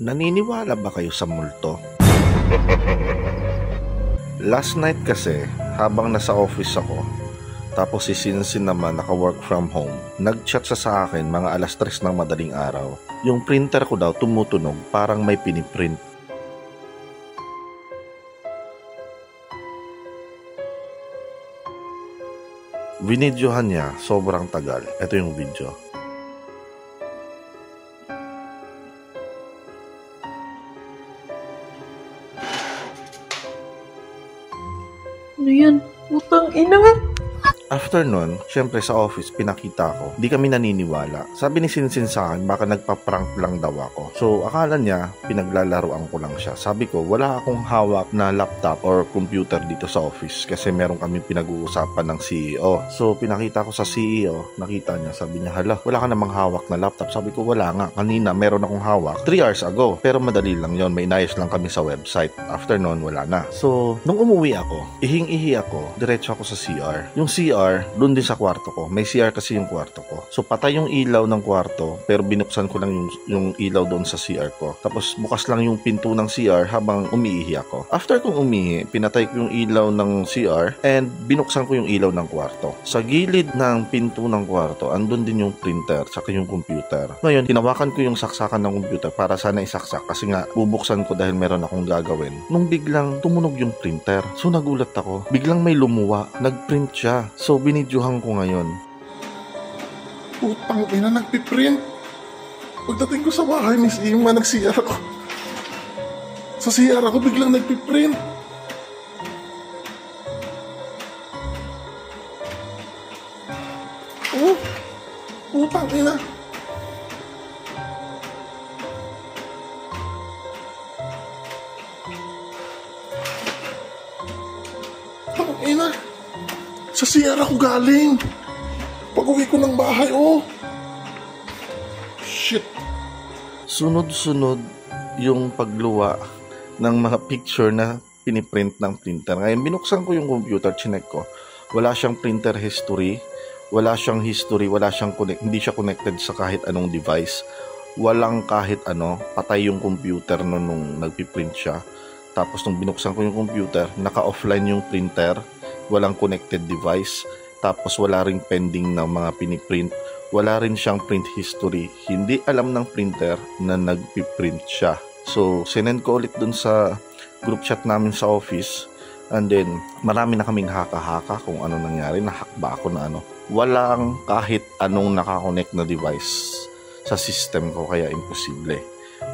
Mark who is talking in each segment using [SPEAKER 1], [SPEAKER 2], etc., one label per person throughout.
[SPEAKER 1] Naniniwala ba kayo sa multo? Last night kasi, habang nasa office ako, tapos si Sinsin naman naka-work from home, nag-chat sa akin mga alas 3 ng madaling araw. Yung printer ko daw tumutunog, parang may piniprint. Binidyohan niya, sobrang tagal. Ito yung video.
[SPEAKER 2] Ano yan? Putang ina nga!
[SPEAKER 1] After nun, syempre sa office, pinakita ko. Di kami naniniwala. Sabi ni Sinsin sa akin, baka nagpa-prank lang daw ako. So, akala niya, pinaglalaroan ko lang siya. Sabi ko, wala akong hawak na laptop or computer dito sa office kasi meron kami pinag-uusapan ng CEO. So, pinakita ko sa CEO, nakita niya, sabi niya, hala, wala ka namang hawak na laptop. Sabi ko, wala nga. Kanina, meron akong hawak 3 hours ago. Pero madali lang yon, may inayos lang kami sa website. After nun, wala na. So, nung umuwi ako, ihing-ihi ako, diretso ako sa CR. Yung CR, doon din sa kwarto ko. May CR kasi yung kwarto ko. So, patay yung ilaw ng kwarto, pero binuksan ko lang yung ilaw doon sa CR ko. Tapos, bukas lang yung pinto ng CR habang umiihi ako. After kong umihi, pinatay ko yung ilaw ng CR and binuksan ko yung ilaw ng kwarto. Sa gilid ng pinto ng kwarto, andun din yung printer saka yung computer. Ngayon, hinawakan ko yung saksakan ng computer para sana isaksak kasi nga, bubuksan ko dahil meron akong gagawin. Nung biglang tumunog yung printer, so nagulat ako. Biglang may lumuwa. Nagprint siya. So, binidyohan ko ngayon.
[SPEAKER 3] Putang ina, nagpiprint. Pagdating ko sa bahay, Miss Ima, nag-CR ako. Sa CR ako, biglang nagpiprint. Oh, putang ina. Putang ina. Sa CR ako galing. Pag-uwi ko ng bahay, oh. Shit.
[SPEAKER 1] Sunod-sunod yung pagluwa ng mga picture na piniprint ng printer. Ngayon, binuksan ko yung computer, chinek ko. Wala siyang printer history, wala siyang history, hindi siya connected sa kahit anong device. Walang kahit ano, patay yung computer nung nagpiprint siya. Tapos nung binuksan ko yung computer, naka-offline yung printer, walang connected device, tapos wala ring pending ng mga piniprint, wala rin siyang print history. Hindi alam ng printer na nagpiprint siya. So, sinend ko ulit dun sa group chat namin sa office, and then marami na kaming haka-haka kung ano nangyari, nahack ba ako na ano. Walang kahit anong nakakonect na device sa system ko, kaya imposible.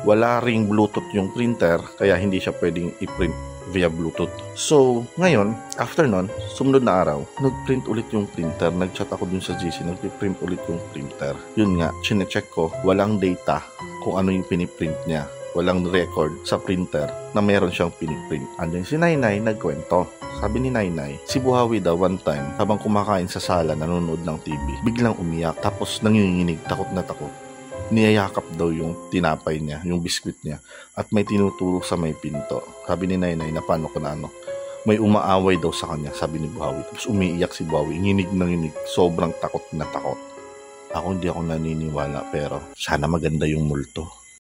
[SPEAKER 1] Wala ring Bluetooth yung printer, kaya hindi siya pwedeng i-print via Bluetooth. So, ngayon, after nun, sumunod na araw, nag-print ulit yung printer. Nag-chat ako dun sa GC, nag-print ulit yung printer. Yun nga, chinecheck ko, walang data kung ano yung piniprint niya. Walang record sa printer na meron siyang piniprint. Andyan si Nainay, nagkwento. Sabi ni Nainay, si Buhawi daw one time, habang kumakain sa sala, nanonood ng TV, biglang umiyak, tapos nanginginig, takot na takot. Niyayakap daw yung tinapay niya, yung biskwit niya, at may tinuturo sa may pinto. Sabi ni Nainay, na paano ko na ano, may umaaway daw sa kanya, sabi ni Buhawi. Tapos umiiyak si Buhawi, nginig na nginig, sobrang takot na takot. Ako hindi ako naniniwala, pero sana maganda yung multo.